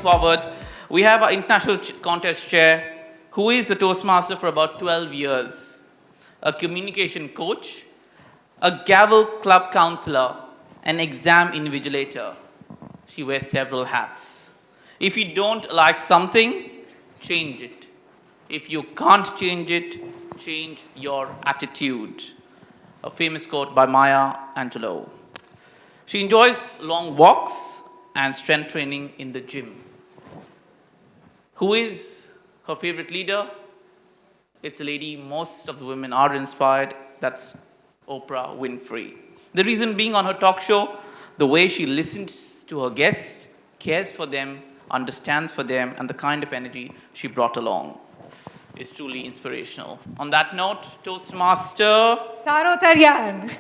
forward, we have our international contest chair, who is a Toastmaster for about 12 years, a communication coach, a gavel club counselor, an exam invigilator. She wears several hats. If you don't like something, change it. If you can't change it, change your attitude. A famous quote by Maya Angelou. She enjoys long walks and strength training in the gym. Who is her favorite leader? It's a lady most of the women are inspired. That's Oprah Winfrey. The reason being, on her talk show, the way she listens to her guests, cares for them, understands for them, and the kind of energy she brought along is truly inspirational. On that note, Toastmaster Taro Taryan.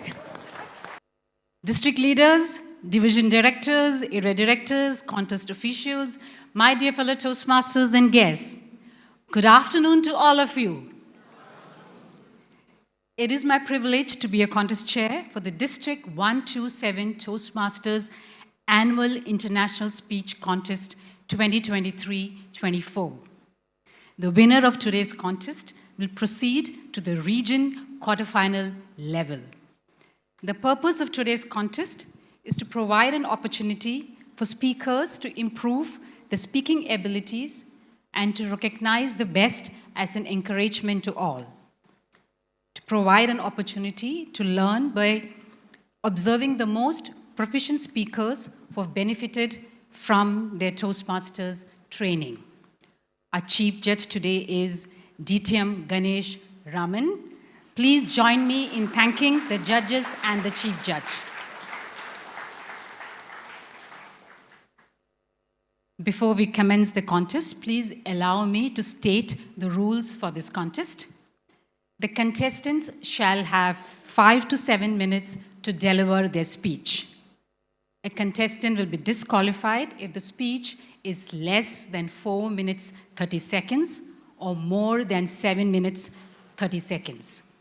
District leaders, division directors, area directors, contest officials, my dear fellow Toastmasters and guests, good afternoon to all of you. It is my privilege to be a contest chair for the District 127 Toastmasters Annual International Speech Contest 2023-24. The winner of today's contest will proceed to the region quarterfinal level. The purpose of today's contest is to provide an opportunity for speakers to improve the speaking abilities and to recognize the best as an encouragement to all. To provide an opportunity to learn by observing the most proficient speakers who have benefited from their Toastmasters training. Our chief judge today is DTM Ganesh Raman. Please join me in thanking the judges and the chief judge. Before we commence the contest, please allow me to state the rules for this contest. The contestants shall have 5 to 7 minutes to deliver their speech. A contestant will be disqualified if the speech is less than 4 minutes 30 seconds or more than 7 minutes 30 seconds.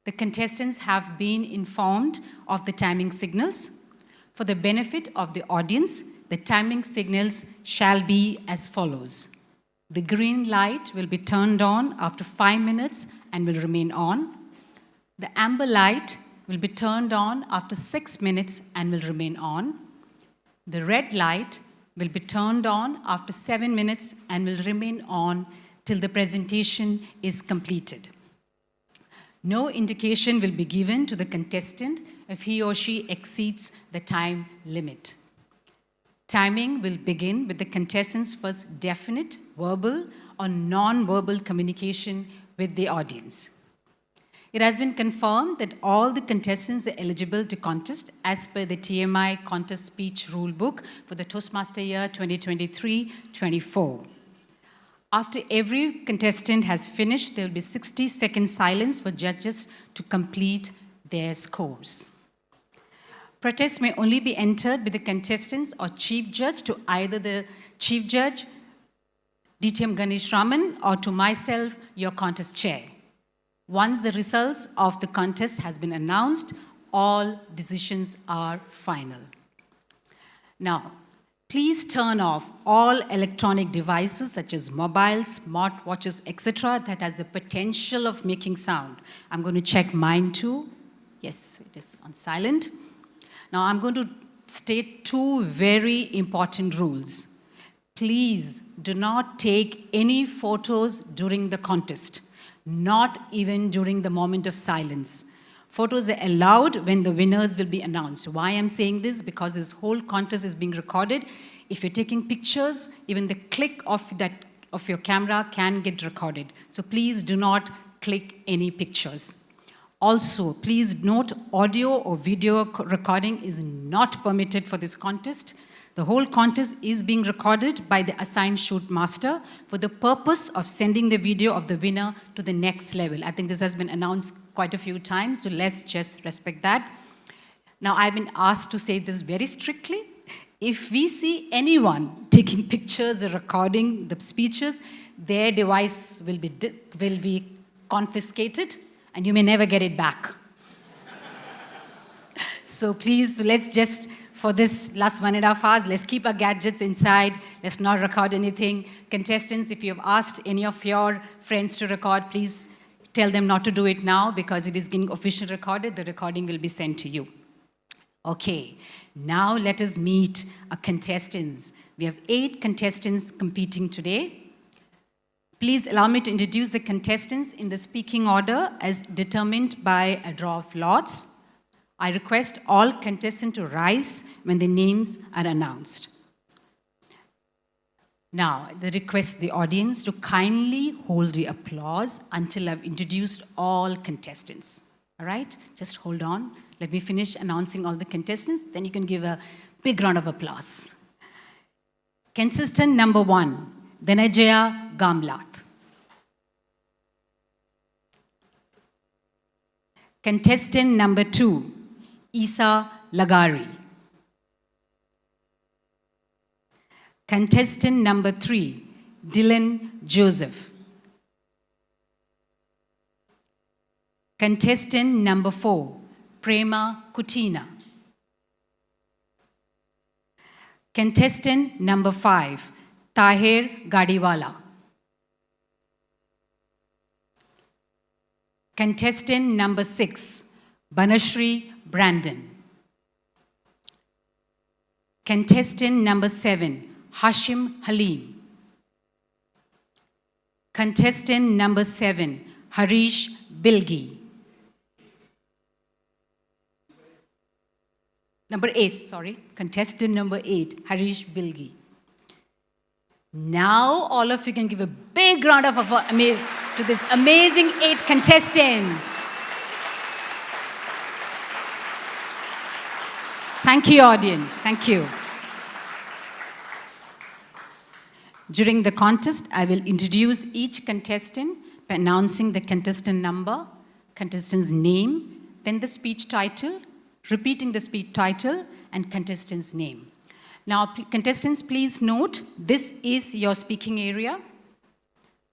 The contestants have been informed of the timing signals. For the benefit of the audience, the timing signals shall be as follows. The green light will be turned on after 5 minutes and will remain on. The amber light will be turned on after 6 minutes and will remain on. The red light will be turned on after 7 minutes and will remain on till the presentation is completed. No indication will be given to the contestant if he or she exceeds the time limit. Timing will begin with the contestant's first definite verbal or non-verbal communication with the audience. It has been confirmed that all the contestants are eligible to contest as per the TMI Contest Speech Rulebook for the Toastmaster year 2023-24. After every contestant has finished, there will be 60-second silence for judges to complete their scores. Protests may only be entered with the contestants or chief judge to either the chief judge, DTM Ganesh Raman, or to myself, your contest chair. Once the results of the contest has been announced, all decisions are final. Now, please turn off all electronic devices such as mobiles, smartwatches, etc. that has the potential of making sound. I'm going to check mine too. Yes, it is on silent. Now, I'm going to state 2 very important rules. Please do not take any photos during the contest, not even during the moment of silence. Photos are allowed when the winners will be announced. Why I'm saying this? Because this whole contest is being recorded. If you're taking pictures, even the click of your camera can get recorded. So please do not click any pictures. Also, please note audio or video recording is not permitted for this contest. The whole contest is being recorded by the assigned shoot master for the purpose of sending the video of the winner to the next level. I think this has been announced quite a few times, so let's just respect that. Now, I've been asked to say this very strictly. If we see anyone taking pictures or recording the speeches, their device will be confiscated and you may never get it back. So please, let's just for this last 1.5 hours. Let's keep our gadgets inside. Let's not record anything. Contestants, if you have asked any of your friends to record, please tell them not to do it now because it is getting officially recorded. The recording will be sent to you. Okay, now let us meet our contestants. We have 8 contestants competing today. Please allow me to introduce the contestants in the speaking order as determined by a draw of lots. I request all contestants to rise when the names are announced. Now, I request the audience to kindly hold the applause until I've introduced all contestants. All right? Just hold on. Let me finish announcing all the contestants, then you can give a big round of applause. Contestant number 1, Dena Gamlath. Contestant number 2, Issa Lagari. Contestant number 3, Dylan Joseph. Contestant number 4, Prima Ktina. Contestant number 5, Taher Gadiwala. Contestant number 6, Banasri Brandon. Contestant number 7, Hashim Halim. Contestant number 7, Harish Bilgi. Number 8, sorry. Contestant number 8, Harish Bilgi. Now all of you can give a big round of applause to this amazing 8 contestants. Thank you, audience. Thank you. During the contest, I will introduce each contestant by announcing the contestant number, contestant's name, then the speech title, repeating the speech title, and contestant's name. Now, contestants, please note, this is your speaking area.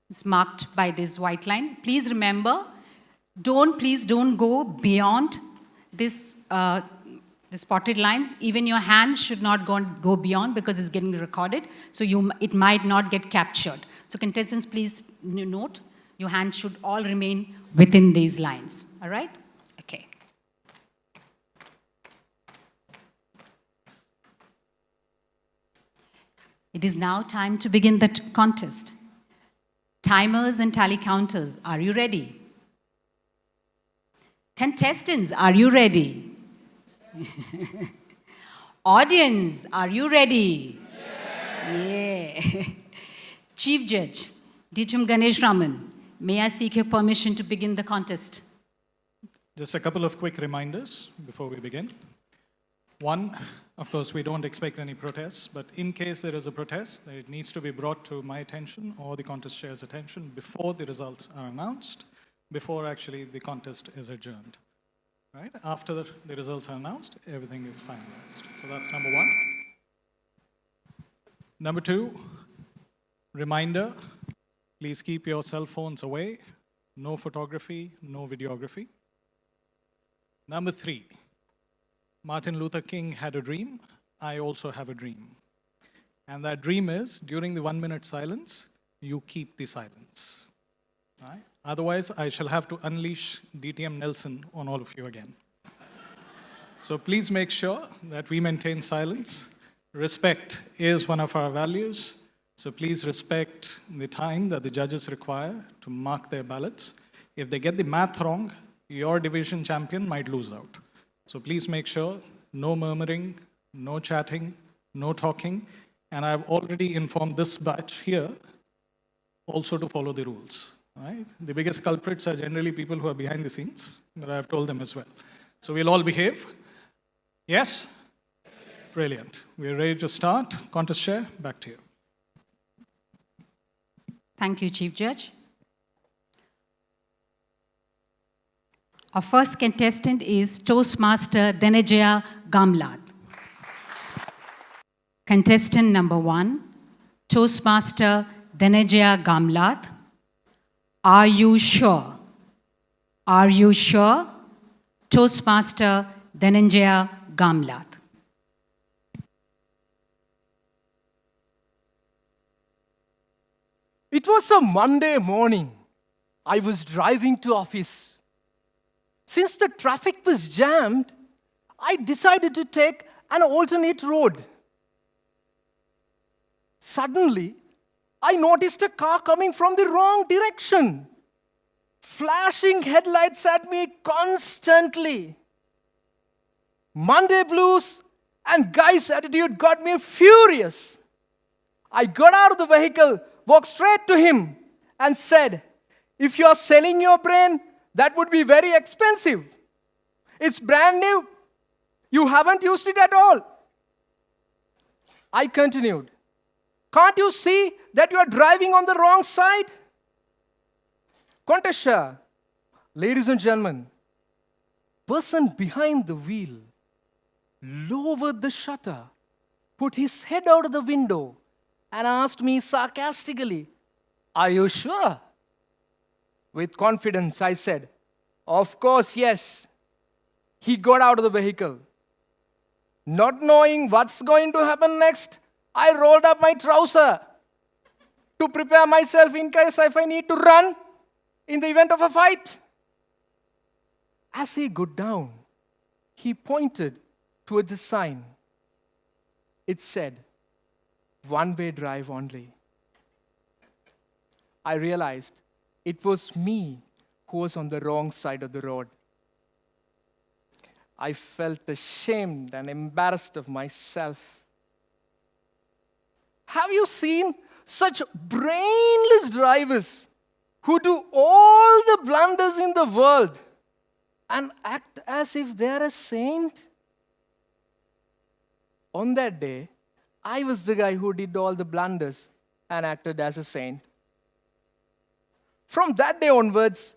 It's marked by this white line. Please remember, please don't go beyond this the spotted lines. Even your hands should not go beyond because it's getting recorded. So it might not get captured. So contestants, please note, your hands should all remain within these lines. All right? Okay. It is now time to begin the contest. Timers and tally counters, are you ready? Contestants, are you ready? Audience, are you ready? Yeah. Chief Judge, Ditram Ganesh Raman, may I seek your permission to begin the contest? Just a couple of quick reminders before we begin. One, of course, we don't expect any protests, but in case there is a protest, it needs to be brought to my attention or the contest chair's attention before the results are announced, before actually the contest is adjourned. Right? After the results are announced, everything is finalized. So that's number 1. Number 2, reminder, please keep your cell phones away. No photography, no videography. Number 3, Martin Luther King had a dream. I also have a dream. And that dream is, during the 1-minute silence, you keep the silence. Right? Otherwise, I shall have to unleash DTM Nelson on all of you again. So please make sure that we maintain silence. Respect is one of our values. So please respect the time that the judges require to mark their ballots. If they get the math wrong, your division champion might lose out. So please make sure no murmuring, no chatting, no talking. And I've already informed this batch here also to follow the rules. Right? The biggest culprits are generally people who are behind the scenes, but I've told them as well. So we'll all behave. Yes? Brilliant. We're ready to start. Contest chair, back to you. Thank you, Chief Judge. Our first contestant is Toastmaster Dena Gamlath. Contestant number 1, Toastmaster Dena Gamlath. Are you sure? Are you sure? Toastmaster Dena Gamlath. It was a Monday morning. I was driving to office. Since the traffic was jammed, I decided to take an alternate road. Suddenly, I noticed a car coming from the wrong direction, flashing headlights at me constantly. Monday blues and guy's attitude got me furious. I got out of the vehicle, walked straight to him, and said, "If you are selling your brain, that would be very expensive. It's brand new. You haven't used it at all." I continued, "Can't you see that you are driving on the wrong side?" Contestant, ladies and gentlemen, person behind the wheel lowered the shutter, put his head out of the window, and asked me sarcastically, "Are you sure?" With confidence, I said, "Of course, yes." He got out of the vehicle. Not knowing what's going to happen next, I rolled up my trouser to prepare myself in case if I need to run in the event of a fight. As he got down, he pointed towards the sign. It said, "One-way drive only." I realized it was me who was on the wrong side of the road. I felt ashamed and embarrassed of myself. Have you seen such brainless drivers who do all the blunders in the world and act as if they're a saint? On that day, I was the guy who did all the blunders and acted as a saint. From that day onwards,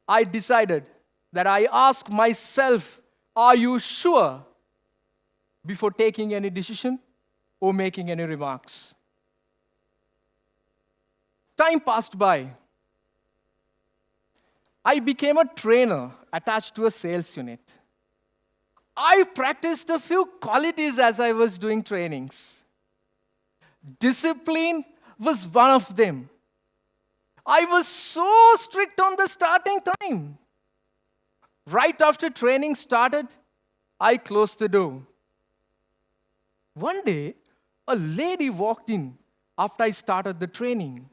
I decided that I ask myself, "Are you sure?" before taking any decision or making any remarks. Time passed by. I became a trainer attached to a sales unit. I practiced a few qualities as I was doing trainings. Discipline was one of them. I was so strict on the starting time. Right after training started, I closed the door. One day, a lady walked in after I started the training.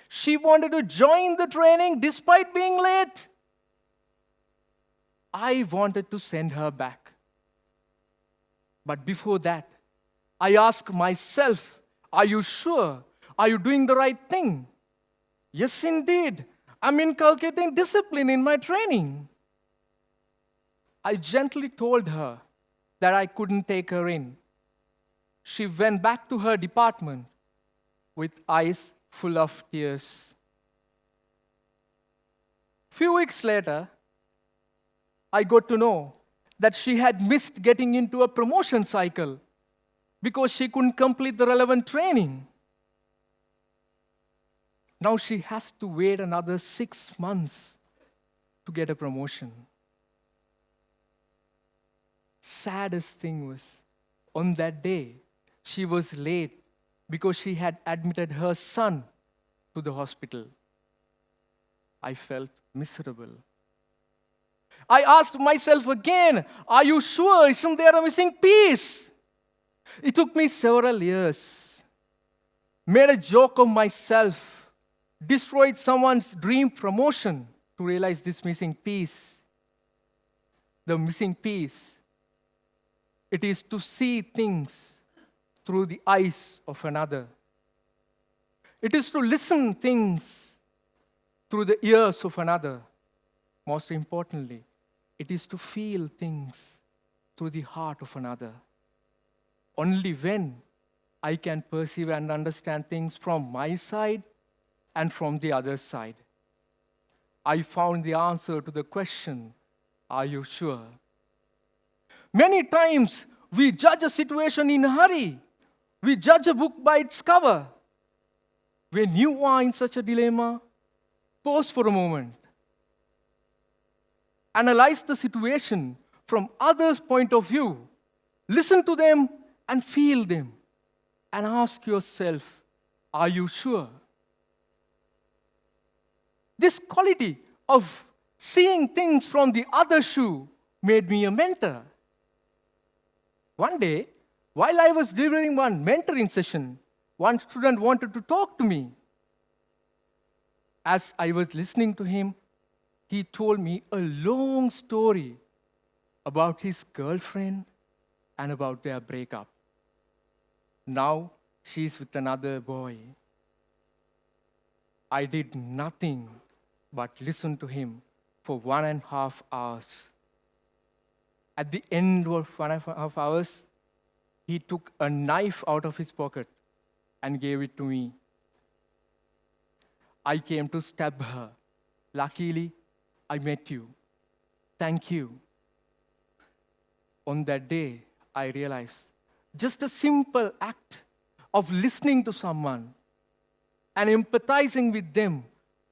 She wanted to join the training despite being late. I wanted to send her back. But before that, I asked myself, "Are you sure? Are you doing the right thing?" Yes, indeed. I'm inculcating discipline in my training. I gently told her that I couldn't take her in. She went back to her department with eyes full of tears. Few weeks later, I got to know that she had missed getting into a promotion cycle because she couldn't complete the relevant training. Now she has to wait another 6 months to get a promotion. Saddest thing was, on that day, she was late because she had admitted her son to the hospital. I felt miserable. I asked myself again, "Are you sure? Isn't there a missing piece?" It took me several years. Made a joke of myself. Destroyed someone's dream promotion to realize this missing piece. The missing piece, it is to see things through the eyes of another. It is to listen things through the ears of another. Most importantly, it is to feel things through the heart of another. Only when I can perceive and understand things from my side and from the other side, I found the answer to the question, "Are you sure?" Many times we judge a situation in a hurry. We judge a book by its cover. When you are in such a dilemma, pause for a moment. Analyze the situation from others' point of view. Listen to them and feel them. And ask yourself, Are you sure? This quality of seeing things from the other shoe made me a mentor. One day, while I was delivering one mentoring session, one student wanted to talk to me. As I was listening to him, he told me a long story about his girlfriend and about their breakup. Now she's with another boy. I did nothing but listen to him for 1.5 hours. At the end of 1.5 hours, he took a knife out of his pocket and gave it to me. I came to stab her. Luckily, I met you. Thank you. On that day, I realized just a simple act of listening to someone and empathizing with them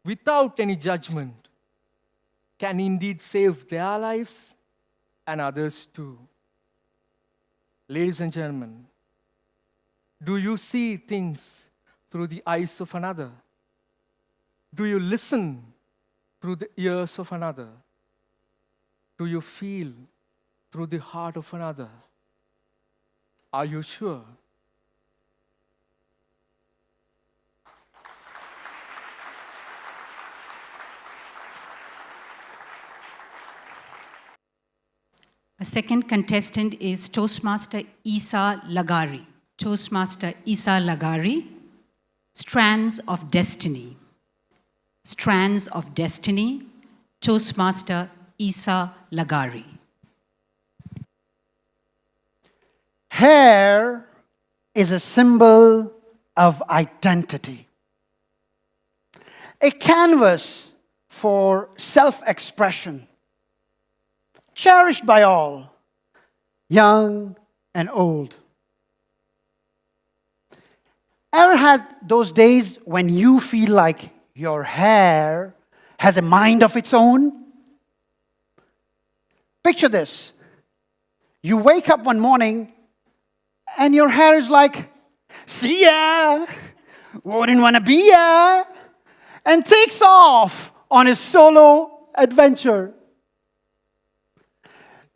without any judgment can indeed save their lives and others too. Ladies and gentlemen, do you see things through the eyes of another? Do you listen through the ears of another? Do you feel through the heart of another? Are you sure? A second contestant is Toastmaster Issa Lagari. Toastmaster Issa Lagari, Strands of Destiny. Strands of Destiny, Toastmaster Issa Lagari. Hair is a symbol of identity, a canvas for self-expression, cherished by all, young and old. Ever had those days when you feel like your hair has a mind of its own? Picture this. You wake up one morning and your hair is like, see ya, wouldn't want to be ya, and takes off on a solo adventure.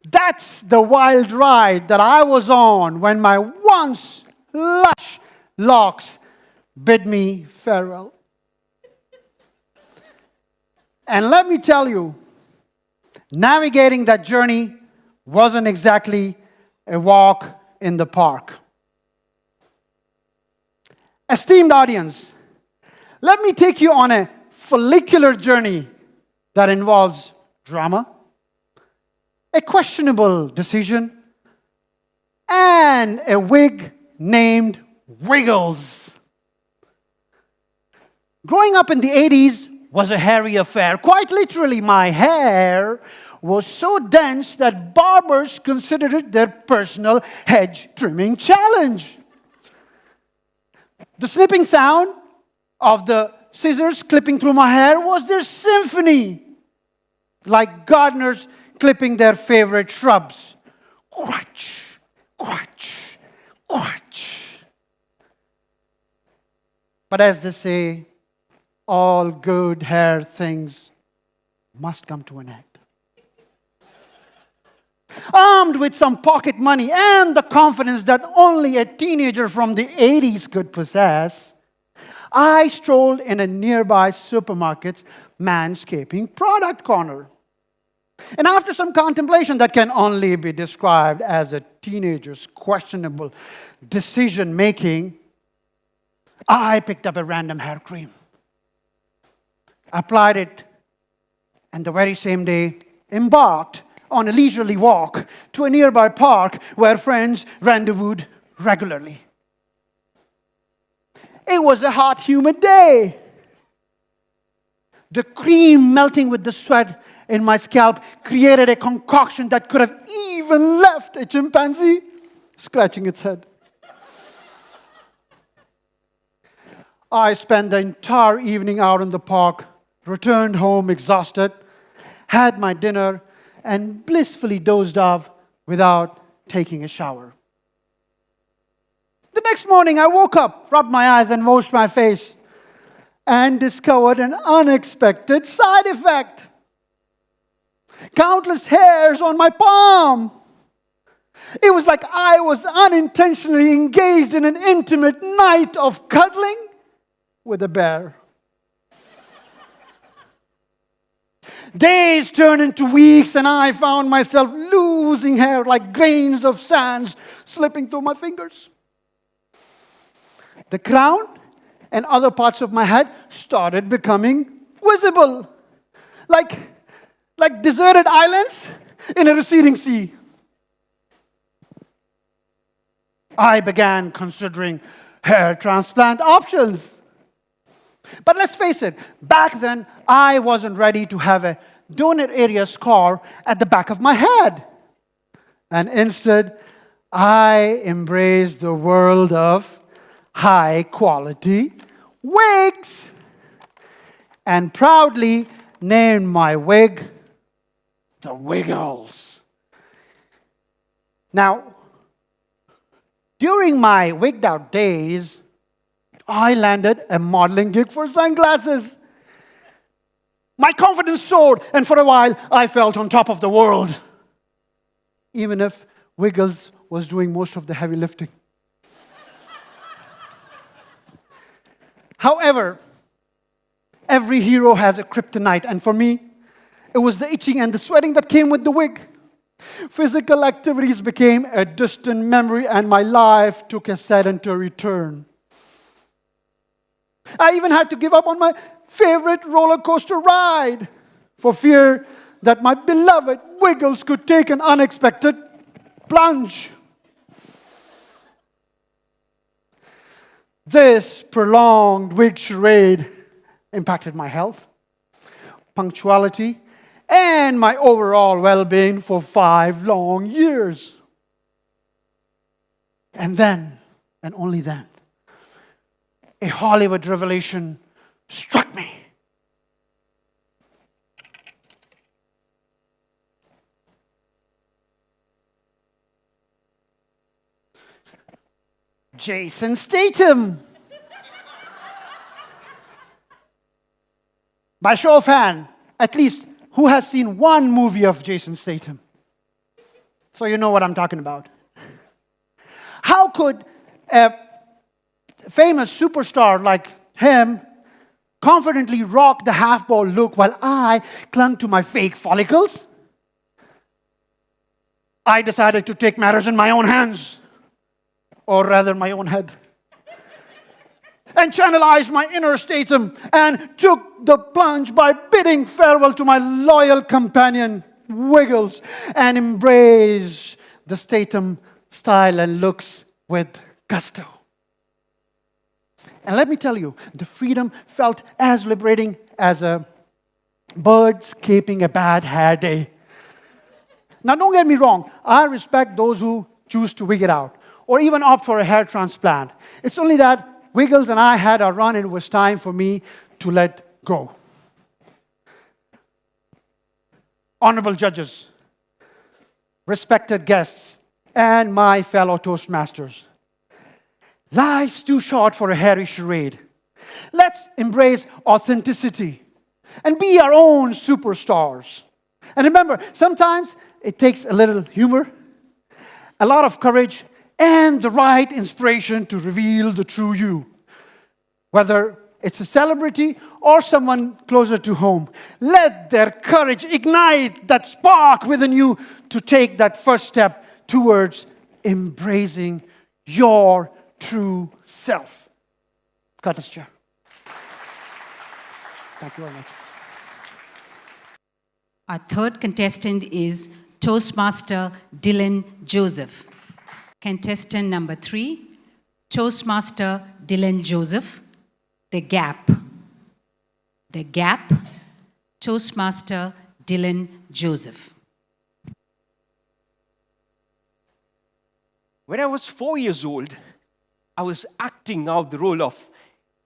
That's the wild ride that I was on when my once lush locks bid me farewell. And let me tell you, navigating that journey wasn't exactly a walk in the park. Esteemed audience, let me take you on a follicular journey that involves drama, a questionable decision, and a wig named Wiggles. Growing up in the 80s was a hairy affair. Quite literally, my hair was so dense that barbers considered it their personal hedge trimming challenge. The snipping sound of the scissors clipping through my hair was their symphony, like gardeners clipping their favorite shrubs. Quatch, quatch, quatch. But as they say, all good hair things must come to an end. Armed with some pocket money and the confidence that only a teenager from the 80s could possess, I strolled in a nearby supermarket's manscaping product corner. And after some contemplation that can only be described as a teenager's questionable decision-making, I picked up a random hair cream, applied it, and the very same day embarked on a leisurely walk to a nearby park where friends rendezvoused regularly. It was a hot, humid day. The cream melting with the sweat in my scalp created a concoction that could have even left a chimpanzee scratching its head. I spent the entire evening out in the park, returned home exhausted, had my dinner, and blissfully dozed off without taking a shower. The next morning, I woke up, rubbed my eyes, and washed my face, and discovered an unexpected side effect. Countless hairs on my palm. It was like I was unintentionally engaged in an intimate night of cuddling with a bear. Days turned into weeks, and I found myself losing hair like grains of sand slipping through my fingers. The crown and other parts of my head started becoming visible, like deserted islands in a receding sea. I began considering hair transplant options. But let's face it, back then, I wasn't ready to have a donor area scar at the back of my head. And instead, I embraced the world of high-quality wigs and proudly named my wig the Wiggles. Now, during my wigged out days, I landed a modeling gig for sunglasses. My confidence soared, and for a while, I felt on top of the world, even if Wiggles was doing most of the heavy lifting. However, every hero has a kryptonite, and for me, it was the itching and the sweating that came with the wig. Physical activities became a distant memory, and my life took a sedentary turn. I even had to give up on my favorite roller coaster ride for fear that my beloved Wiggles could take an unexpected plunge. This prolonged wig charade impacted my health, punctuality, and my overall well-being for 5 long years. And then, and only then, a Hollywood revelation struck me. Jason Statham. By show of hand, at least who has seen one movie of Jason Statham? So you know what I'm talking about. How could a famous superstar like him confidently rock the half-ball look while I clung to my fake follicles? I decided to take matters in my own hands, or rather my own head, and channelized my inner Statham and took the plunge by bidding farewell to my loyal companion, Wiggles, and embraced the Statham style and looks with gusto. And let me tell you, the freedom felt as liberating as a bird escaping a bad hair day. Now, don't get me wrong. I respect those who choose to wig it out or even opt for a hair transplant. It's only that Wiggles and I had our run and it was time for me to let go. Honorable judges, respected guests, and my fellow Toastmasters, life's too short for a hairy charade. Let's embrace authenticity and be our own superstars. And remember, sometimes it takes a little humor, a lot of courage, and the right inspiration to reveal the true you. Whether it's a celebrity or someone closer to home, let their courage ignite that spark within you to take that first step towards embracing your true self. Curtis Chair. Thank you very much. Our third contestant is Toastmaster Dylan Joseph. Contestant number 3, Toastmaster Dylan Joseph. The Gap. The Gap. Toastmaster Dylan Joseph. When I was 4 years old, I was acting out the role of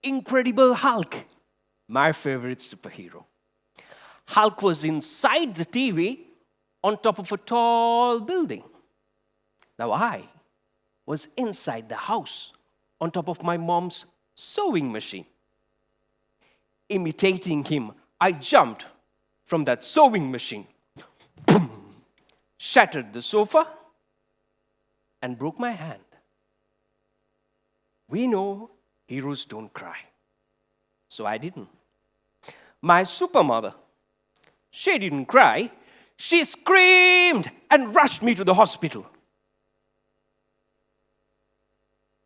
Incredible Hulk, my favorite superhero. Hulk was inside the TV on top of a tall building. Now I was inside the house on top of my mom's sewing machine. Imitating him, I jumped from that sewing machine, boom, shattered the sofa, and broke my hand. We know heroes don't cry, so I didn't. My supermother, she didn't cry. She screamed and rushed me to the hospital.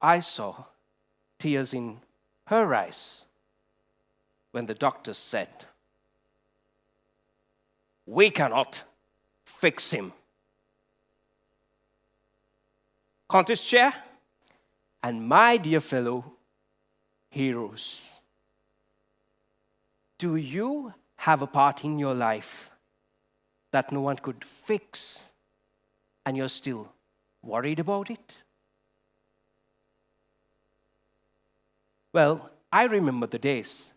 I saw tears in her eyes when the doctor said, "We cannot fix him." Contest chair and my dear fellow heroes, do you have a part in your life that no one could fix and you're still worried about it? Well, I remember the days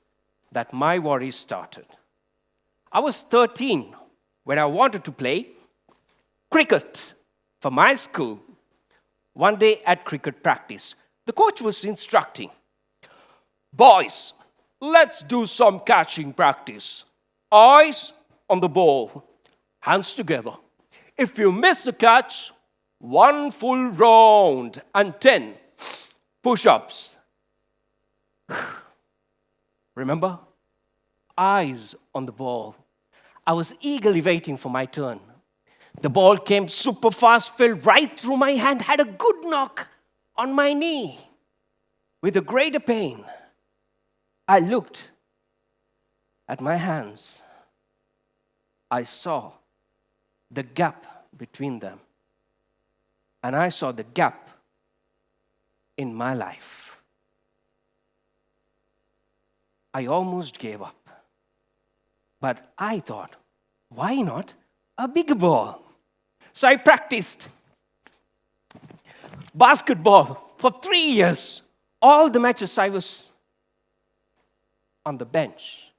that my worries started. I was 13 when I wanted to play cricket for my school. One day at cricket practice, the coach was instructing, "Boys, let's do some catching practice. Eyes on the ball, hands together. If you miss the catch, 1 full round and 10 push-ups." Remember? Eyes on the ball. I was eagerly waiting for my turn. The ball came super fast, fell right through my hand, had a good knock on my knee. With a greater pain, I looked at my hands. I saw the gap between them. And I saw the gap in my life. I almost gave up. But I thought, why not a bigger ball? So I practiced basketball for 3 years. All the matches I was on the bench.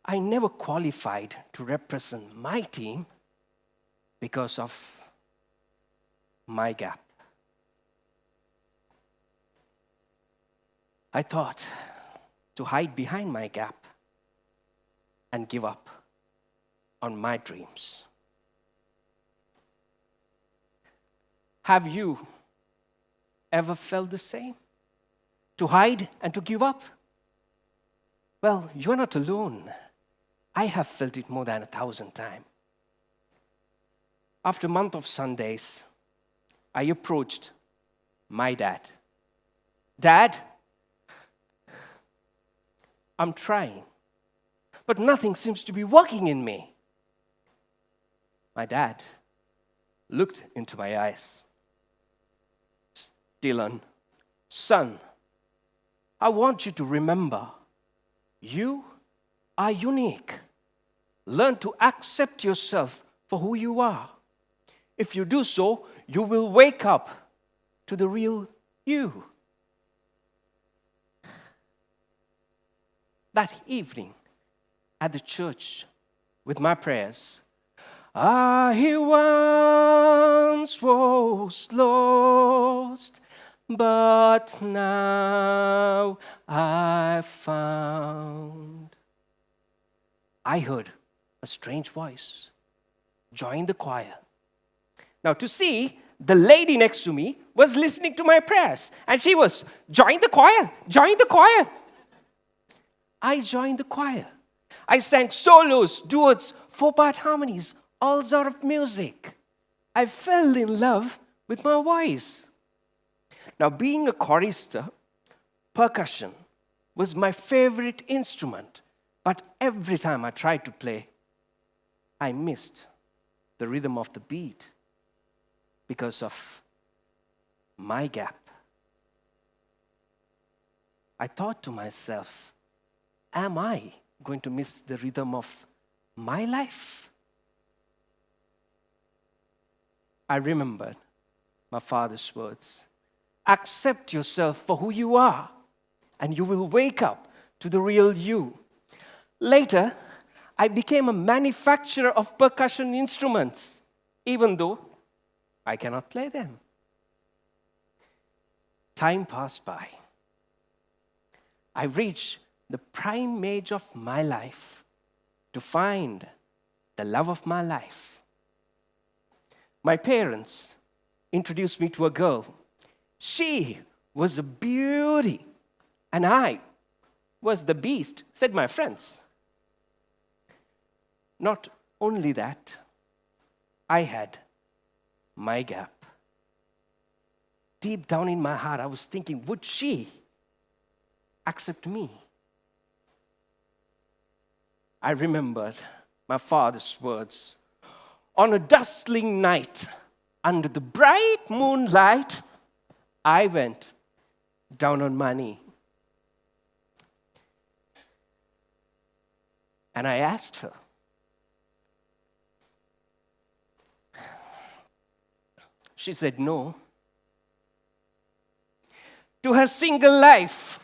I never qualified to represent my team because of my gap. I thought to hide behind my gap and give up on my dreams. Have you ever felt the same? To hide and to give up? Well, you're not alone. I have felt it more than 1,000 times. After a month of Sundays, I approached my dad. "Dad, I'm trying, but nothing seems to be working in me." My dad looked into my eyes. "Dylan, son, I want you to remember, you are unique. Learn to accept yourself for who you are. If you do so, you will wake up to the real you." That evening at the church with my prayers, "I once was lost, but now I found." I heard a strange voice. "Join the choir." Now to see, the lady next to me was listening to my prayers, and she was, "Join the choir, join the choir." I joined the choir. I sang solos, duets, 4-part harmonies, all sort of music. I fell in love with my voice. Now, being a chorister, percussion was my favorite instrument. But every time I tried to play, I missed the rhythm of the beat because of my gap. I thought to myself, am I going to miss the rhythm of my life? I remembered my father's words. Accept yourself for who you are, and you will wake up to the real you. Later, I became a manufacturer of percussion instruments, even though I cannot play them. Time passed by. I reached the prime age of my life to find the love of my life. My parents introduced me to a girl. She was a beauty, and I was the beast, said my friends. Not only that, I had my gap. Deep down in my heart, I was thinking, would she accept me? I remembered my father's words. On a dustling night, under the bright moonlight, I went down on my knee. And I asked her, she said no to her single life,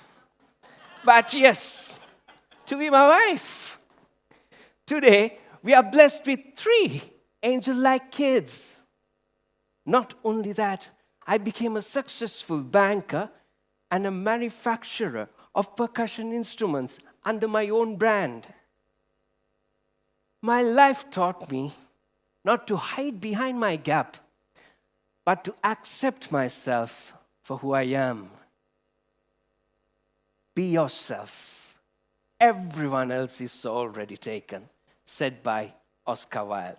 but yes, to be my wife. Today, we are blessed with 3 angel-like kids. Not only that, I became a successful banker and a manufacturer of percussion instruments under my own brand. My life taught me not to hide behind my gap, but to accept myself for who I am. Be yourself. Everyone else is already taken, said by Oscar Wilde.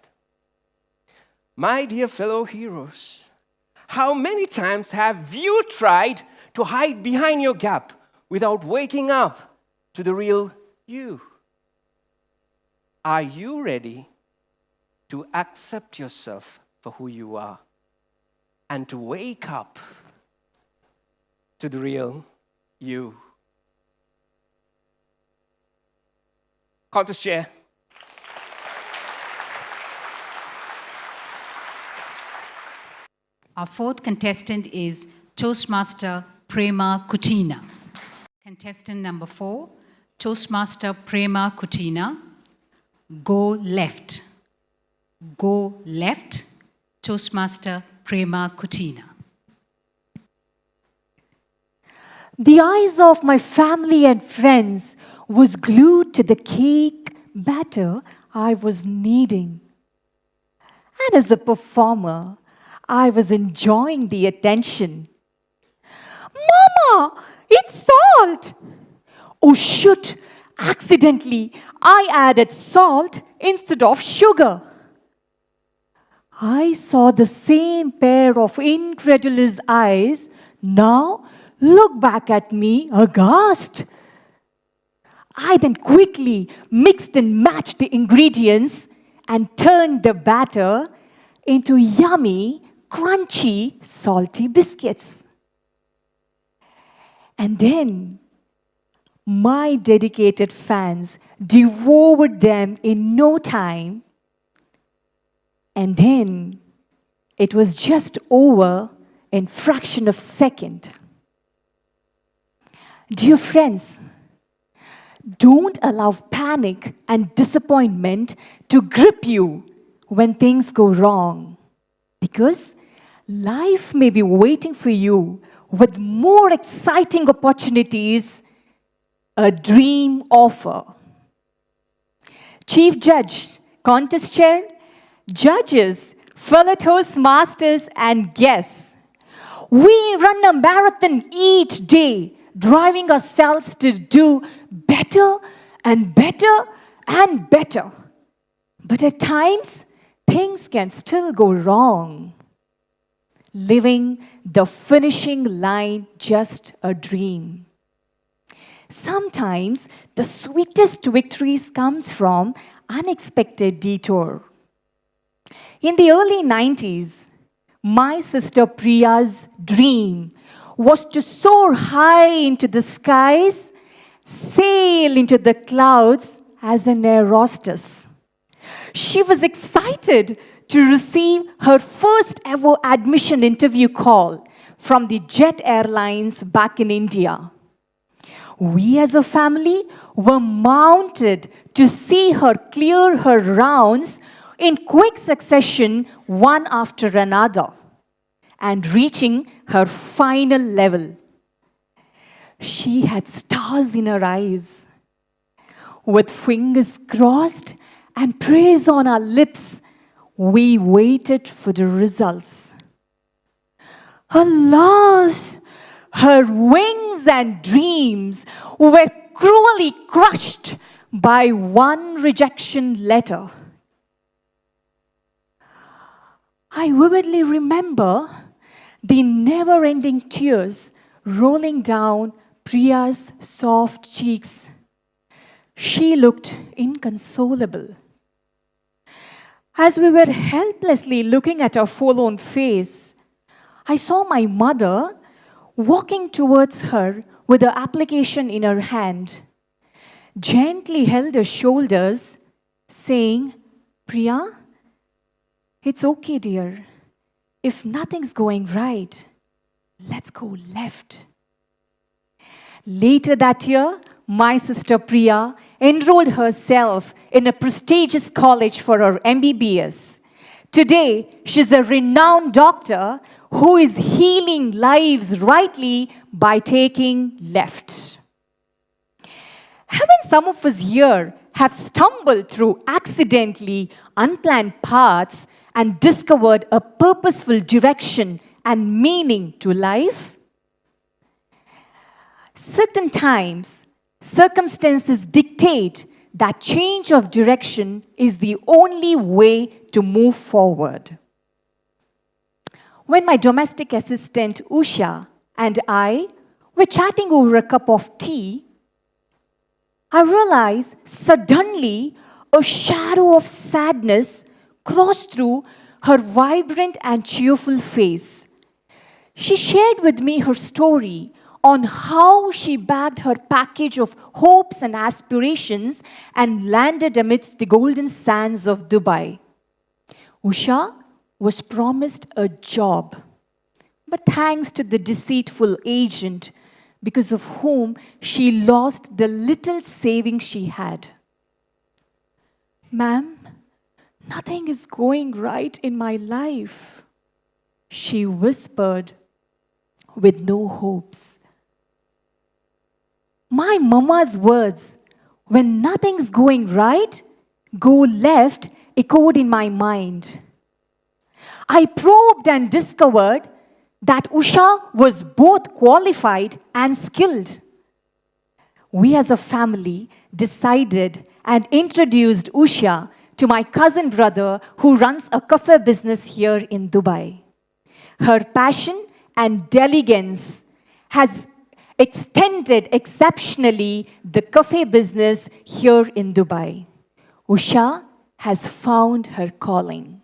My dear fellow heroes, how many times have you tried to hide behind your gap without waking up to the real you? Are you ready to accept yourself for who you are and to wake up to the real you? Contest chair. Our 4th contestant is Toastmaster Prima Ktina. Contestant number 4, Toastmaster Prima Ktina. Go left. Go left. Toastmaster Prima Ktina. The eyes of my family and friends was glued to the cake batter I was kneading. And as a performer, I was enjoying the attention. Mama, it's salt! Oh, shoot! Accidentally, I added salt instead of sugar. I saw the same pair of incredulous eyes now look back at me aghast. I then quickly mixed and matched the ingredients and turned the batter into yummy, crunchy, salty biscuits. And then my dedicated fans devoured them in no time. And then it was just over in fraction of a second. Dear friends, don't allow panic and disappointment to grip you when things go wrong, because life may be waiting for you with more exciting opportunities a dream offer. Chief Judge, Contest Chair, judges, fellow Toastmasters, and guests, we run a marathon each day, driving ourselves to do better and better and better. But at times, things can still go wrong. Living the finishing line just a dream. Sometimes the sweetest victories comes from unexpected detour. In the early 90s, my sister Priya's dream was to soar high into the skies, sail into the clouds as an air hostess. She was excited to receive her first ever admission interview call from the Jet Airlines back in India. We as a family were mounted to see her clear her rounds in quick succession, one after another, and reaching her final level, She had stars in her eyes. With fingers crossed and praise on our lips, we waited for the results. Alas, her wings and dreams were cruelly crushed by one rejection letter. I vividly remember the never-ending tears rolling down Priya's soft cheeks. She looked inconsolable. As we were helplessly looking at her forlorn face, I saw my mother walking towards her with her application in her hand, gently held her shoulders, saying, "Priya, it's okay, dear. If nothing's going right, let's go left." Later that year, my sister Priya enrolled herself in a prestigious college for her MBBS. Today, she's a renowned doctor who is healing lives rightly by taking left. Haven't some of us here have stumbled through accidentally unplanned paths and discovered a purposeful direction and meaning to life? Certain times, circumstances dictate that change of direction is the only way to move forward. When my domestic assistant Usha and I were chatting over a cup of tea, I realized suddenly a shadow of sadness crossed through her vibrant and cheerful face. She shared with me her story on how she bagged her package of hopes and aspirations and landed amidst the golden sands of Dubai. Usha was promised a job, but thanks to the deceitful agent, because of whom she lost the little savings she had. "Ma'am, nothing is going right in my life," she whispered with no hopes. My mama's words, "When nothing's going right, go left," echoed in my mind. I probed and discovered that Usha was both qualified and skilled. We as a family decided and introduced Usha to my cousin brother who runs a cafe business here in Dubai. Her passion and diligence has extended exceptionally the cafe business here in Dubai. Usha has found her calling.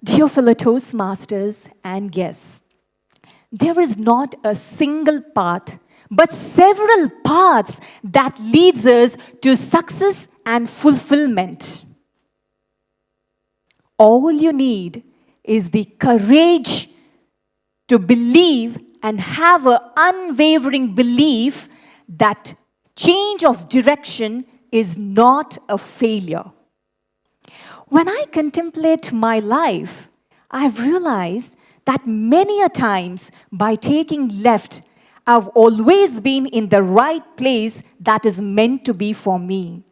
Dear fellow Toastmasters and guests, there is not a single path, but several paths that leads us to success and fulfillment. All you need is the courage to believe and have an unwavering belief that change of direction is not a failure. When I contemplate my life, I've realized that many a times by taking left, I've always been in the right place that is meant to be for me,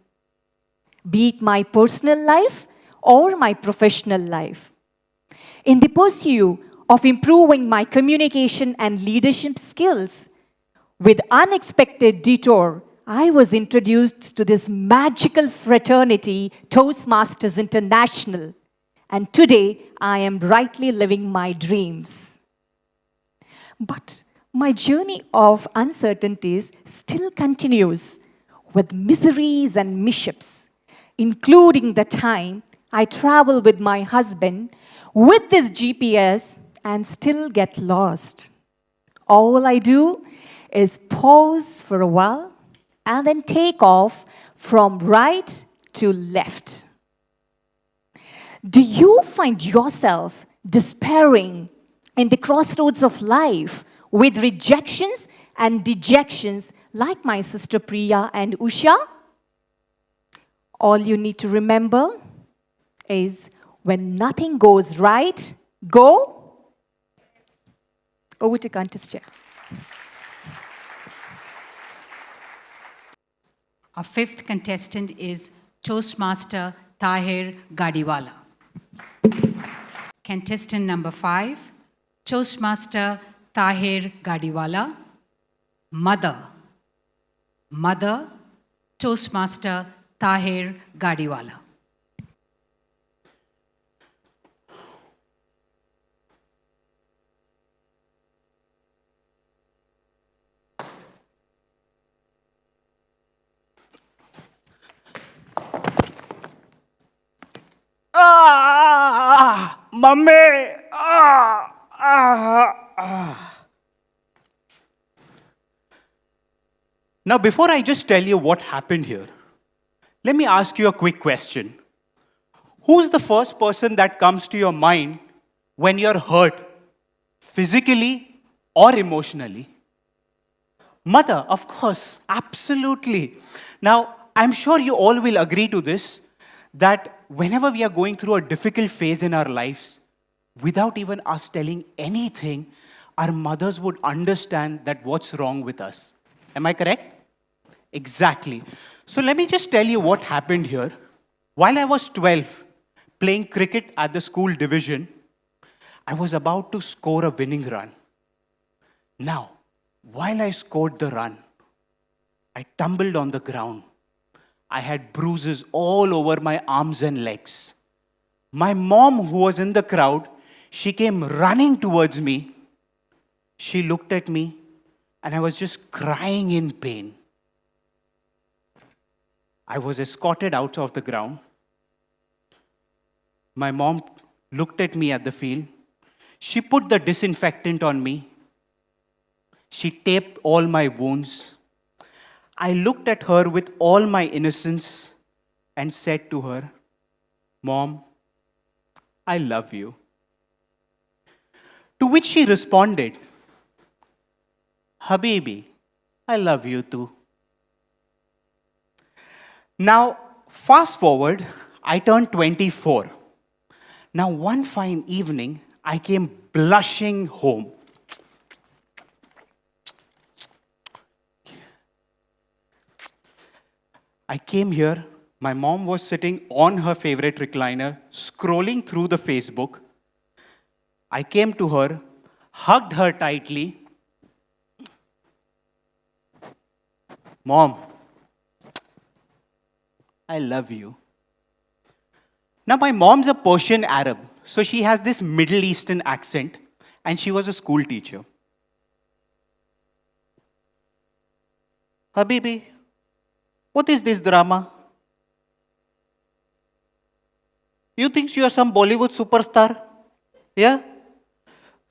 be it my personal life or my professional life. In the pursuit of improving my communication and leadership skills, with unexpected detour, I was introduced to this magical fraternity, Toastmasters International, and today I am rightly living my dreams. But my journey of uncertainties still continues with miseries and mishaps, including the time I travel with my husband with this GPS and still get lost. All I do is pause for a while and then take off from right to left. Do you find yourself despairing in the crossroads of life with rejections and dejections like my sister Priya and Usha? All you need to remember is when nothing goes right, go. Over to Contestant. Our fifth contestant is Toastmaster Taher Gadiwala. Contestant number 5, Toastmaster Taher Gadiwala. Mother. Mother, Toastmaster Taher Gadiwala. Mummy! Now, before I just tell you what happened here, let me ask you a quick question. Who's the first person that comes to your mind when you're hurt, physically or emotionally? Mother, of course, absolutely. Now, I'm sure you all will agree to this, that whenever we are going through a difficult phase in our lives, without even us telling anything, our mothers would understand that what's wrong with us. Am I correct? Exactly. So let me just tell you what happened here. While I was 12, playing cricket at the school division, I was about to score a winning run. Now, while I scored the run, I tumbled on the ground. I had bruises all over my arms and legs. My mom, who was in the crowd, she came running towards me. She looked at me, and I was just crying in pain. I was escorted out of the ground. My mom looked at me at the field. She put the disinfectant on me. She taped all my wounds. I looked at her with all my innocence and said to her, "Mom, I love you." To which she responded, "Habibi, I love you too." Now, fast forward, I turned 24. Now, one fine evening, I came blushing home. I came here, my mom was sitting on her favorite recliner, scrolling through the Facebook. I came to her, hugged her tightly. "Mom, I love you." Now, my mom's a Persian Arab, so she has this Middle Eastern accent, and she was a school teacher. "Habibi, what is this drama? You think you are some Bollywood superstar? Yeah?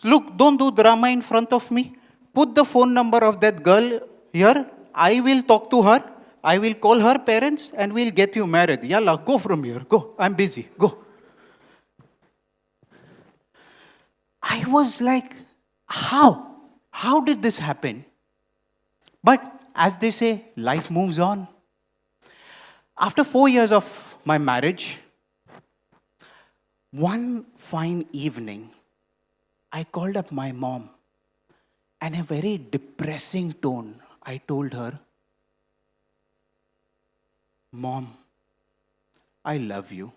Look, don't do drama in front of me. Put the phone number of that girl here. I will talk to her. I will call her parents and we'll get you married. Yalla, go from here. Go. I'm busy. Go." I was like, how? How did this happen? But as they say, life moves on. After 4 years of my marriage, one fine evening, I called up my mom, and in a very depressing tone, I told her, "Mom, I love you."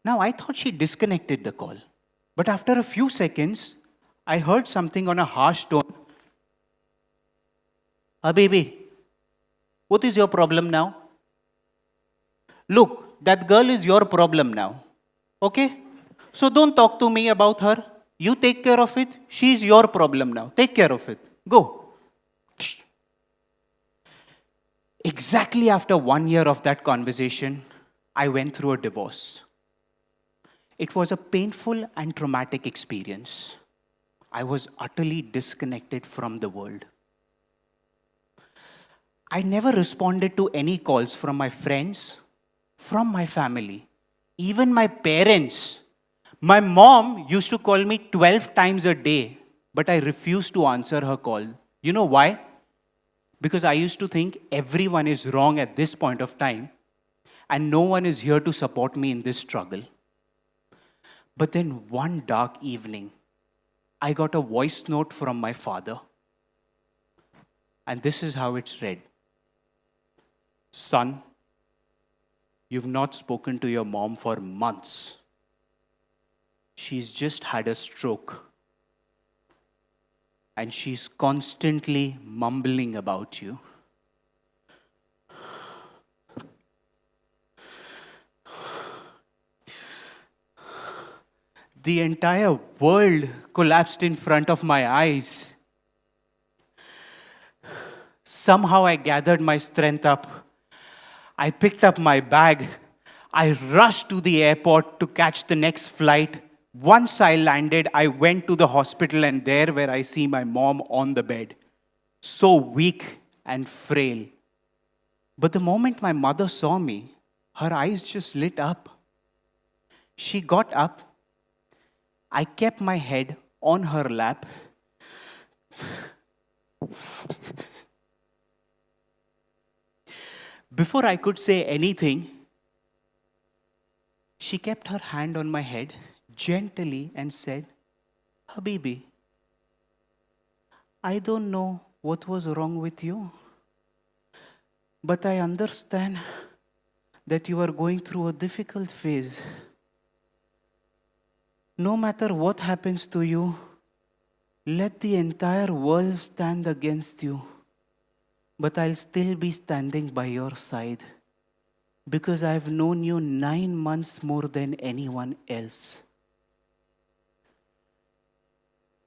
Now, I thought she disconnected the call. But after a few seconds, I heard something on a harsh tone. "Habibi, what is your problem now? Look, that girl is your problem now. Okay? So don't talk to me about her. You take care of it. She's your problem now. Take care of it. Go." Exactly after 1 year of that conversation, I went through a divorce. It was a painful and traumatic experience. I was utterly disconnected from the world. I never responded to any calls from my friends, from my family, even my parents. My mom used to call me 12 times a day, but I refused to answer her call. You know why? Because I used to think everyone is wrong at this point of time, and no one is here to support me in this struggle. But then one dark evening, I got a voice note from my father. And this is how it's read. Son, you've not spoken to your mom for months. She's just had a stroke. And she's constantly mumbling about you. The entire world collapsed in front of my eyes. Somehow I gathered my strength up. I picked up my bag. I rushed to the airport to catch the next flight. Once I landed, I went to the hospital, and there where I see my mom on the bed, so weak and frail. But the moment my mother saw me, her eyes just lit up. She got up. I kept my head on her lap. Before I could say anything, she kept her hand on my head gently and said, Habibi, I don't know what was wrong with you, but I understand that you are going through a difficult phase. No matter what happens to you, let the entire world stand against you. But I'll still be standing by your side because I've known you 9 months more than anyone else.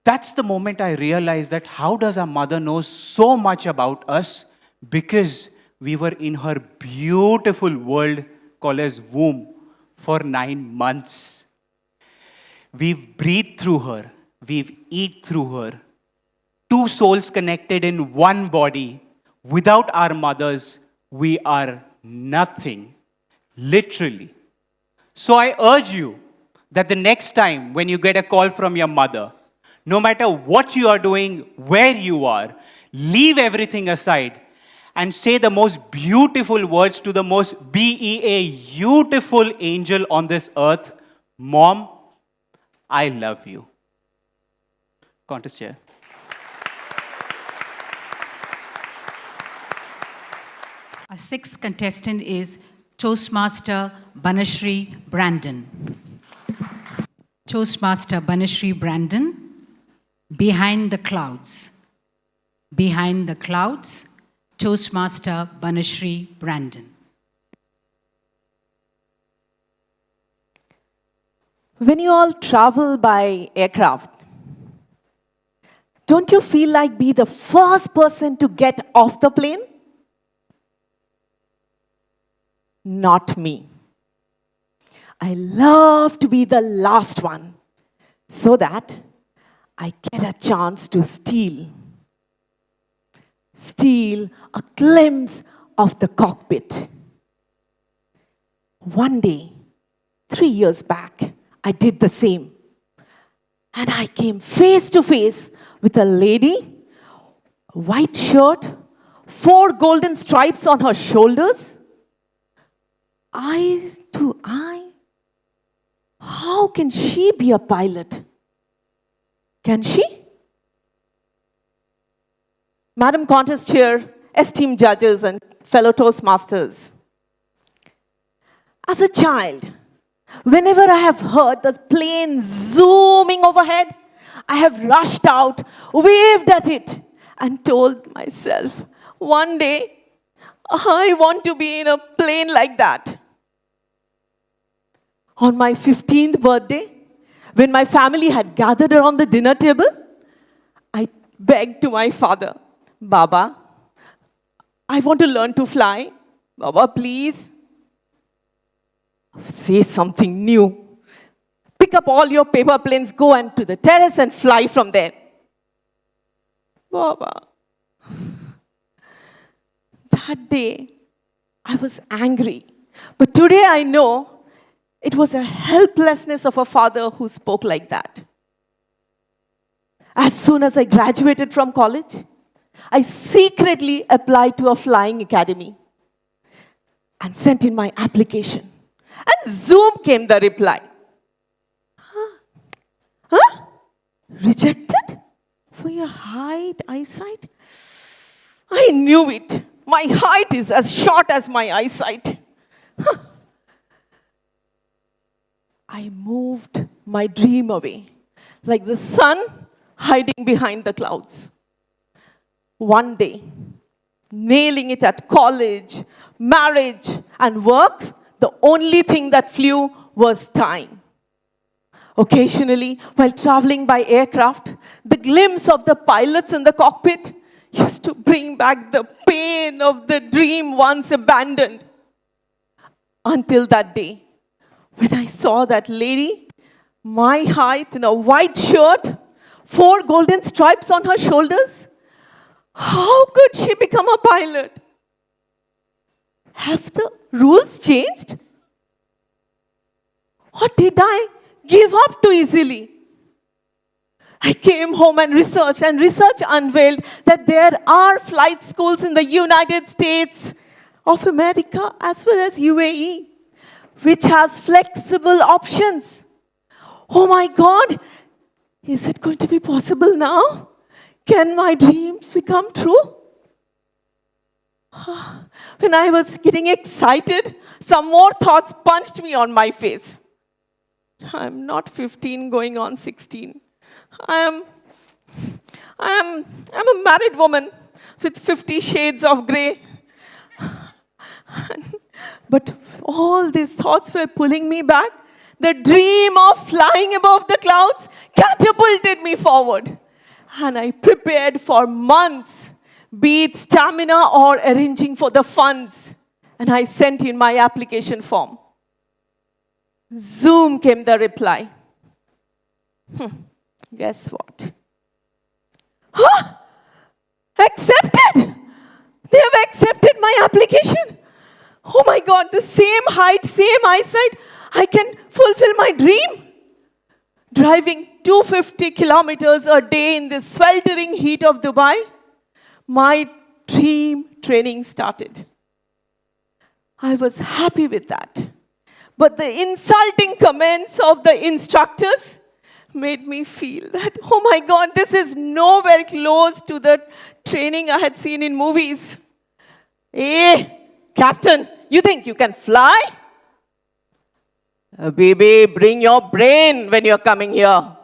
That's the moment I realized that how does our mother know so much about us? Because we were in her beautiful world called as womb for 9 months. We've breathed through her. We've eaten through her. 2 souls connected in one body. Without our mothers, we are nothing. Literally. So I urge you that the next time when you get a call from your mother, no matter what you are doing, where you are, leave everything aside and say the most beautiful words to the most beautiful angel on this earth. Mom, I love you. Contest chair. Our 6th contestant is Toastmaster Banasri Brandon. Toastmaster Banasri Brandon, behind the clouds. Behind the clouds, Toastmaster Banasri Brandon. When you all travel by aircraft, don't you feel like be the first person to get off the plane? Not me. I love to be the last one so that I get a chance to steal a glimpse of the cockpit. One day, 3 years back, I did the same. And I came face to face with a lady, white shirt, 4 golden stripes on her shoulders, eye to eye. How can she be a pilot? Can she? Madam Contest Chair, esteemed judges and fellow Toastmasters. As a child, whenever I have heard the plane zooming overhead, I have rushed out, waved at it, and told myself, one day, I want to be in a plane like that. On my 15th birthday, when my family had gathered around the dinner table, I begged to my father, Baba, I want to learn to fly. Baba, please. Say something new. Pick up all your paper planes, go and to the terrace and fly from there. Baba. That day, I was angry. But today I know it was a helplessness of a father who spoke like that. As soon as I graduated from college, I secretly applied to a flying academy and sent in my application. And zoom came the reply. Huh? Rejected? For your height, eyesight? I knew it. My height is as short as my eyesight. I moved my dream away, like the sun hiding behind the clouds. One day, nailing it at college, marriage, and work, the only thing that flew was time. Occasionally, while traveling by aircraft, the glimpse of the pilots in the cockpit used to bring back the pain of the dream once abandoned. Until that day, when I saw that lady, my height, in a white shirt, 4 golden stripes on her shoulders. How could she become a pilot? Have the rules changed? Or did I give up too easily? I came home and research unveiled that there are flight schools in the United States of America as well as UAE, which has flexible options. Oh my God, is it going to be possible now? Can my dreams become true? When I was getting excited, some more thoughts punched me on my face. I'm not 15 going on 16. I'm a married woman with 50 shades of gray. But all these thoughts were pulling me back. The dream of flying above the clouds catapulted me forward. And I prepared for months, be it stamina or arranging for the funds. And I sent in my application form. Zoom came the reply. Guess what? Huh? Accepted! They have accepted my application. Oh my God, the same height, same eyesight. I can fulfill my dream. Driving 250 kilometers a day in the sweltering heat of Dubai, my dream training started. I was happy with that. But the insulting comments of the instructors made me feel that, oh my God, this is nowhere close to the training I had seen in movies. Hey, Captain, you think you can fly? Baby, bring your brain when you're coming here.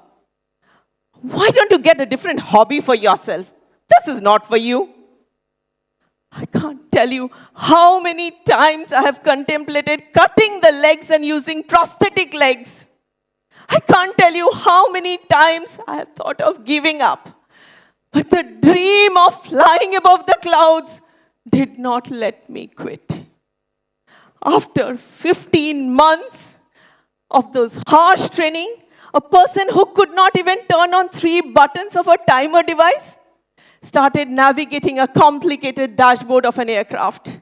Why don't you get a different hobby for yourself? This is not for you. I can't tell you how many times I have contemplated cutting the legs and using prosthetic legs. I can't tell you how many times I have thought of giving up. But the dream of flying above the clouds did not let me quit. After 15 months of those harsh training, a person who could not even turn on 3 buttons of a timer device started navigating a complicated dashboard of an aircraft,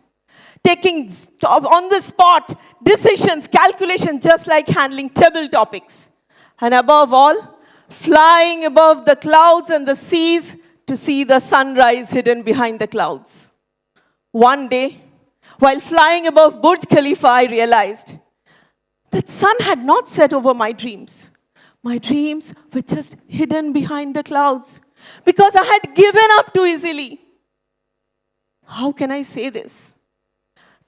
taking on the spot decisions, calculations, just like handling table topics. And above all, flying above the clouds and the seas to see the sunrise hidden behind the clouds. One day, while flying above Burj Khalifa, I realized that sun had not set over my dreams. My dreams were just hidden behind the clouds because I had given up too easily. How can I say this?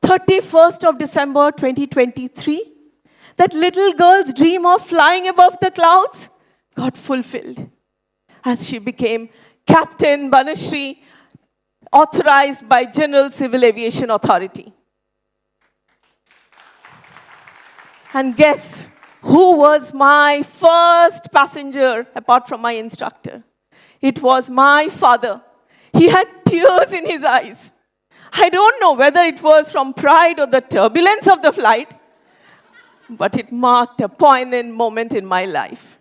31st of December 2023, that little girl's dream of flying above the clouds got fulfilled as she became Captain Banasri, authorized by General Civil Aviation Authority. And guess who was my first passenger apart from my instructor? It was my father. He had tears in his eyes. I don't know whether it was from pride or the turbulence of the flight, but it marked a poignant moment in my life.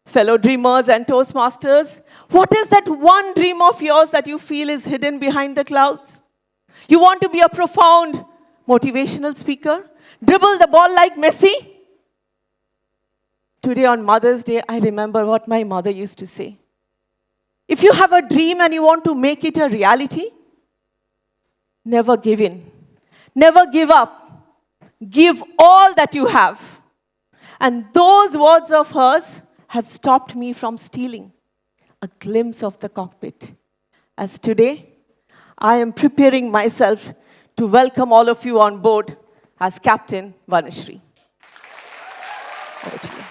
Fellow dreamers and Toastmasters, what is that one dream of yours that you feel is hidden behind the clouds? You want to be a profound motivational speaker? Dribble the ball like Messi? Today on Mother's Day, I remember what my mother used to say. If you have a dream and you want to make it a reality, never give in. Never give up. Give all that you have. And those words of hers have stopped me from stealing a glimpse of the cockpit. As today, I am preparing myself to welcome all of you on board as Captain Banasri. Over to you.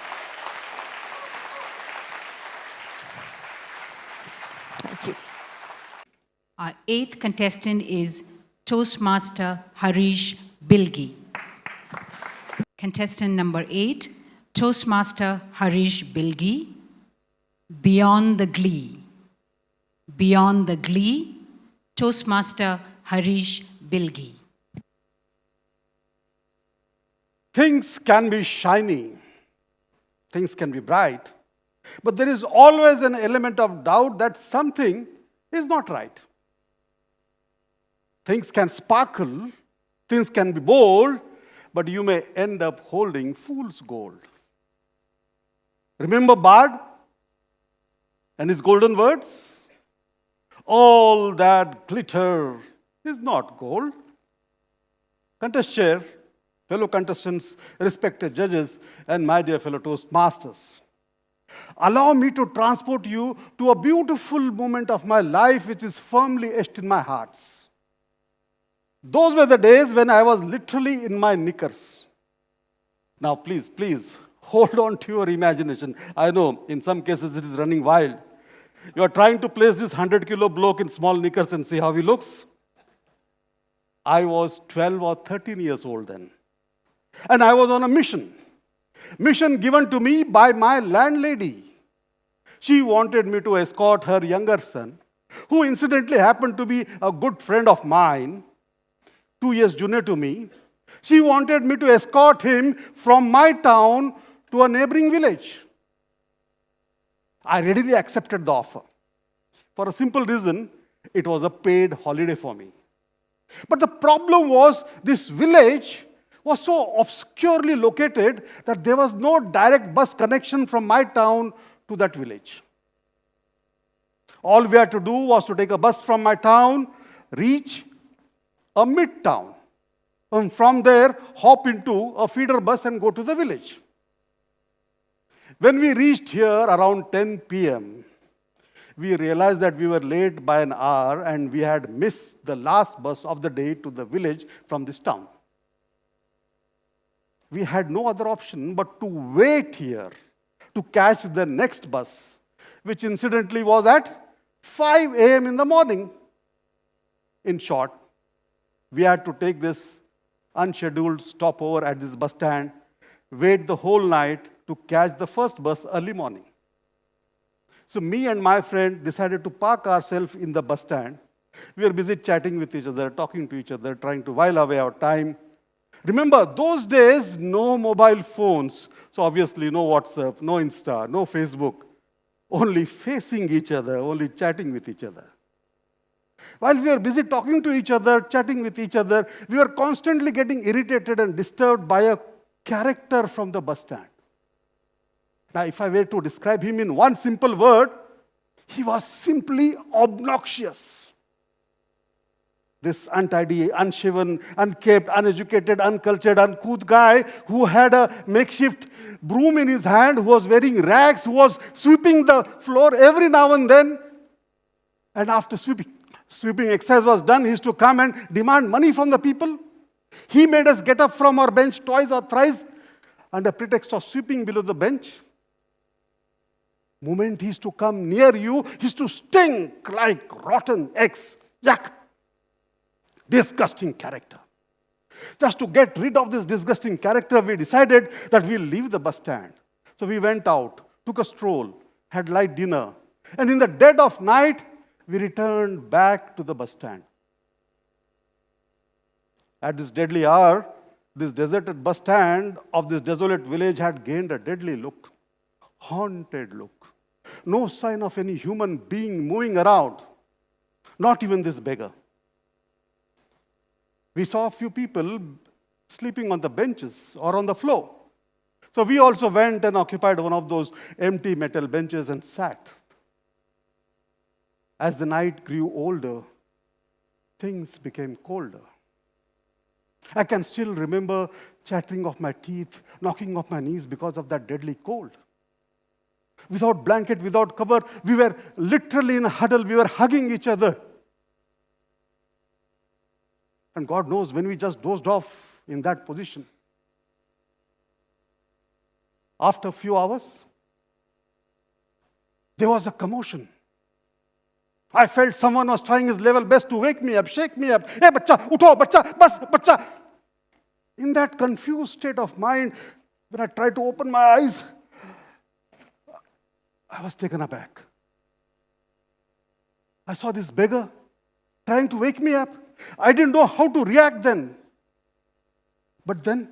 Thank you. Our eighth contestant is Toastmaster Harish Bilgi. Contestant number 8, Toastmaster Harish Bilgi. Beyond the Glee. Beyond the Glee, Toastmaster Harish Bilgi. Things can be shiny, things can be bright, but there is always an element of doubt that something is not right. Things can sparkle, things can be bold, but you may end up holding fool's gold. Remember Bard and his golden words? All that glitter is not gold. Contest chair, fellow contestants, respected judges, and my dear fellow Toastmasters, allow me to transport you to a beautiful moment of my life which is firmly etched in my heart. Those were the days when I was literally in my knickers. Now, please, hold on to your imagination. I know, in some cases, it is running wild. You are trying to place this 100-kilo bloke in small knickers and see how he looks. I was 12 or 13 years old then. And I was on a mission. Mission given to me by my landlady. She wanted me to escort her younger son, who incidentally happened to be a good friend of mine, 2 years junior to me. She wanted me to escort him from my town to a neighboring village. I readily accepted the offer. For a simple reason, it was a paid holiday for me. But the problem was, this village was so obscurely located that there was no direct bus connection from my town to that village. All we had to do was to take a bus from my town, reach a mid-town, and from there hop into a feeder bus and go to the village. When we reached here around 10 p.m., we realized that we were late by an hour and we had missed the last bus of the day to the village from this town. We had no other option but to wait here to catch the next bus, which incidentally was at 5 a.m. in the morning. In short, we had to take this unscheduled stopover at this bus stand, wait the whole night to catch the first bus early morning. So me and my friend decided to park ourselves in the bus stand. We were busy chatting with each other, talking to each other, trying to while away our time. Remember, those days, no mobile phones. So obviously, no WhatsApp, no Insta, no Facebook. Only facing each other, only chatting with each other. While we were busy talking to each other, chatting with each other, we were constantly getting irritated and disturbed by a character from the bus stand. Now, if I were to describe him in one simple word, he was simply obnoxious. This untidy, unshaven, unkempt, uneducated, uncultured, uncouth guy who had a makeshift broom in his hand, who was wearing rags, who was sweeping the floor every now and then. And after sweeping exercise was done, he used to come and demand money from the people. He made us get up from our bench twice or thrice under pretext of sweeping below the bench. Moment he used to come near you, he used to stink like rotten eggs. Yuck! Disgusting character. Just to get rid of this disgusting character, we decided that we'll leave the bus stand. So we went out, took a stroll, had light dinner, and in the dead of night, we returned back to the bus stand. At this deadly hour, this deserted bus stand of this desolate village had gained a deadly look, haunted look. No sign of any human being moving around, not even this beggar. We saw a few people sleeping on the benches or on the floor. So we also went and occupied one of those empty metal benches and sat. As the night grew older, things became colder. I can still remember chattering of my teeth, knocking off my knees because of that deadly cold. Without blanket, without cover, we were literally in a huddle. We were hugging each other. And God knows when we just dozed off in that position. After a few hours, there was a commotion. I felt someone was trying his level best to wake me up, shake me up. Hey, bacha, utho, bacha, bas, bacha. In that confused state of mind, when I tried to open my eyes, I was taken aback. I saw this beggar trying to wake me up. I didn't know how to react then. But then,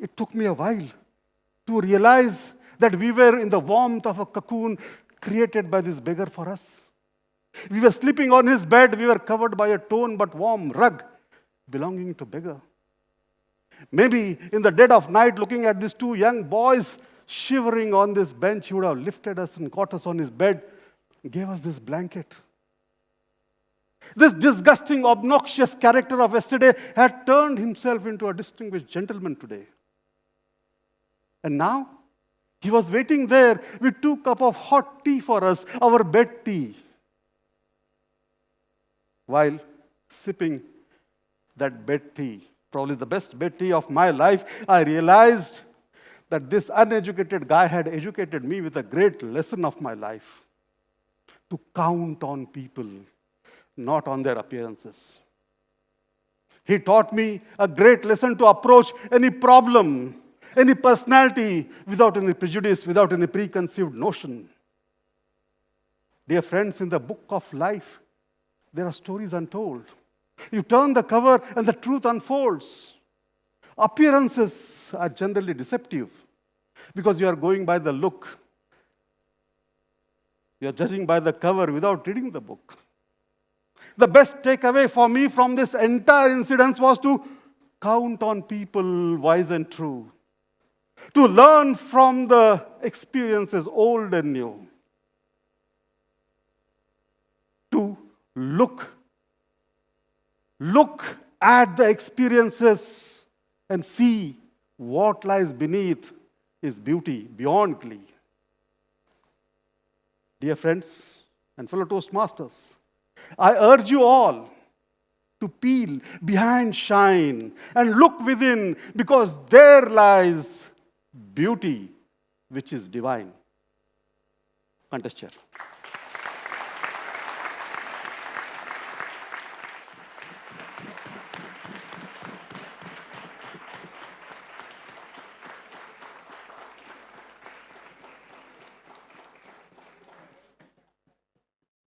it took me a while to realize that we were in the warmth of a cocoon created by this beggar for us. We were sleeping on his bed. We were covered by a torn but warm rug belonging to beggar. Maybe in the dead of night, looking at these two young boys shivering on this bench, he would have lifted us and caught us on his bed, gave us this blanket. This disgusting, obnoxious character of yesterday had turned himself into a distinguished gentleman today. And now, he was waiting there with 2 cups of hot tea for us, our bed tea. While sipping that bed tea, probably the best bed tea of my life, I realized that this uneducated guy had educated me with a great lesson of my life. To count on people, not on their appearances. He taught me a great lesson to approach any problem, any personality, without any prejudice, without any preconceived notion. Dear friends, in the book of life, there are stories untold. You turn the cover and the truth unfolds. Appearances are generally deceptive because you are going by the look. You are judging by the cover without reading the book. The best takeaway for me from this entire incident was to count on people wise and true. To learn from the experiences old and new. To look at the experiences and see what lies beneath is beauty beyond glee. Dear friends and fellow Toastmasters, I urge you all to peel behind shine and look within, because there lies beauty which is divine. Contest chair.